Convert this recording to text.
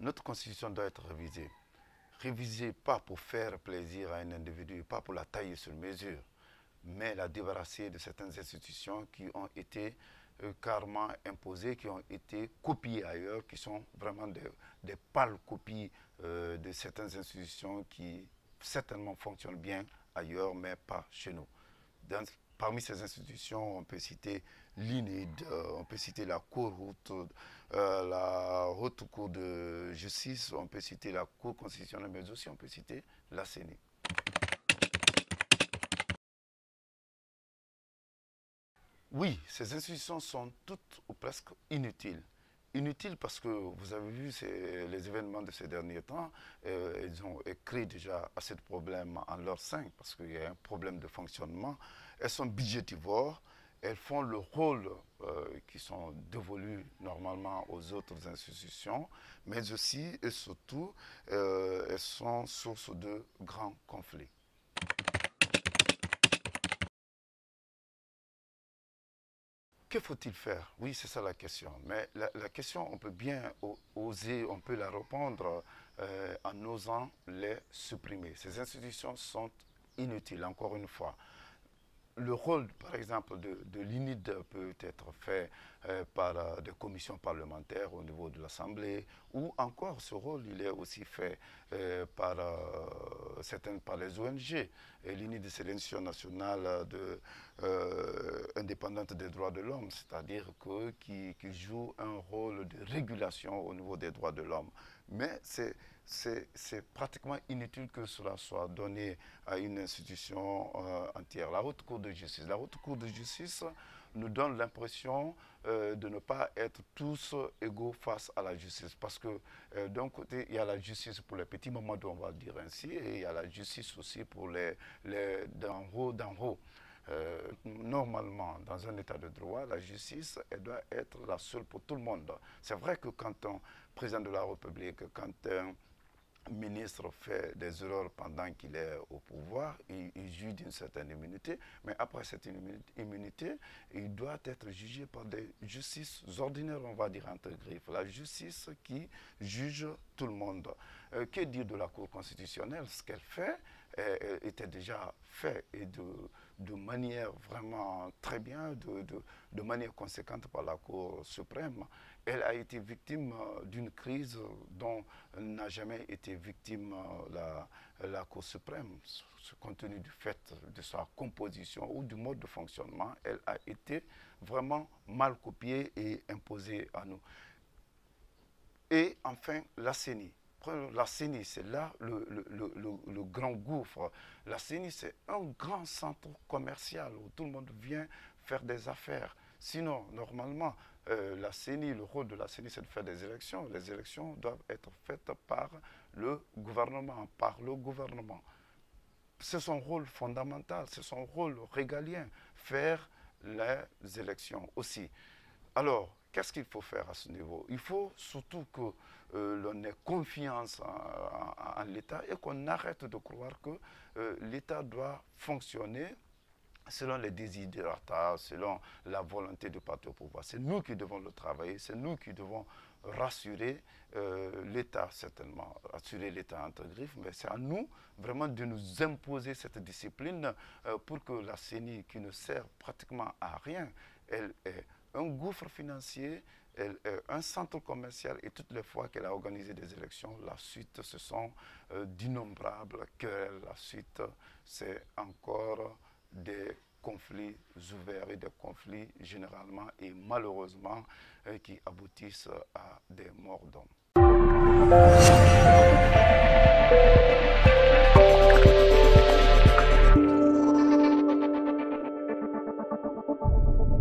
notre constitution doit être révisée. Révisée pas pour faire plaisir à un individu, pas pour la tailler sur mesure, mais la débarrasser de certaines institutions qui ont été carrément imposées, qui ont été copiées ailleurs, qui sont vraiment des pâles copies de certaines institutions qui certainement fonctionnent bien ailleurs, mais pas chez nous. Parmi ces institutions, on peut citer l'INID, on peut citer la la Haute Cour de justice, on peut citer la Cour constitutionnelle, mais aussi on peut citer la CENI. Oui, ces institutions sont toutes ou presque inutiles. Inutiles parce que vous avez vu les événements de ces derniers temps, ils ont créé déjà assez de problèmes en leur sein parce qu'il y a un problème de fonctionnement. Elles sont budgétivores, elles font le rôle qui sont dévolus normalement aux autres institutions, mais aussi et surtout, elles sont source de grands conflits. Que faut-il faire? Oui, c'est ça la question. Mais la question, on peut bien oser, on peut la répondre en osant les supprimer. Ces institutions sont inutiles, encore une fois. Le rôle, par exemple, de l'INID peut être fait par des commissions parlementaires au niveau de l'Assemblée, ou encore ce rôle, il est aussi fait par par les ONG. L'INID, c'est l'Institution nationale indépendante des droits de l'homme, c'est-à-dire qui joue un rôle de régulation au niveau des droits de l'homme. Mais c'est pratiquement inutile que cela soit donné à une institution entière. La Haute Cour de justice. La Haute Cour de justice nous donne l'impression de ne pas être tous égaux face à la justice. Parce que d'un côté, il y a la justice pour les petits Mamadou, on va dire ainsi, et il y a la justice aussi pour les d'en haut, d'en haut. Normalement, dans un état de droit, la justice, elle doit être la seule pour tout le monde. C'est vrai que quand un président de la République, quand un ministre fait des erreurs pendant qu'il est au pouvoir, il juge d'une certaine immunité, mais après cette immunité, il doit être jugé par des justices ordinaires, on va dire entre griffes. La justice qui juge tout le monde. Que dire de la Cour constitutionnelle? Ce qu'elle fait était déjà fait et de manière vraiment très bien, de manière conséquente par la Cour suprême. Elle a été victime d'une crise dont n'a jamais été victime la Cour suprême. Compte tenu du fait de sa composition ou du mode de fonctionnement, elle a été vraiment mal copiée et imposée à nous. Et enfin, la CENI. La CENI, c'est là le grand gouffre. La CENI, c'est un grand centre commercial où tout le monde vient faire des affaires. Sinon, normalement, la CENI, le rôle de la CENI, c'est de faire des élections. Les élections doivent être faites par le gouvernement, C'est son rôle fondamental, c'est son rôle régalien, faire les élections aussi. Alors, qu'est-ce qu'il faut faire à ce niveau? Il faut surtout que l'on ait confiance en l'État et qu'on arrête de croire que l'État doit fonctionner selon les désiderata, selon la volonté du parti au pouvoir. C'est nous qui devons le travailler, c'est nous qui devons rassurer l'État, certainement, rassurer l'État entre griffes, mais c'est à nous vraiment de nous imposer cette discipline pour que la CENI, qui ne sert pratiquement à rien, elle est un gouffre financier, elle est un centre commercial et toutes les fois qu'elle a organisé des élections, la suite, ce sont d'innombrables querelles. La suite, c'est encore des conflits ouverts et des conflits généralement et malheureusement qui aboutissent à des morts d'hommes.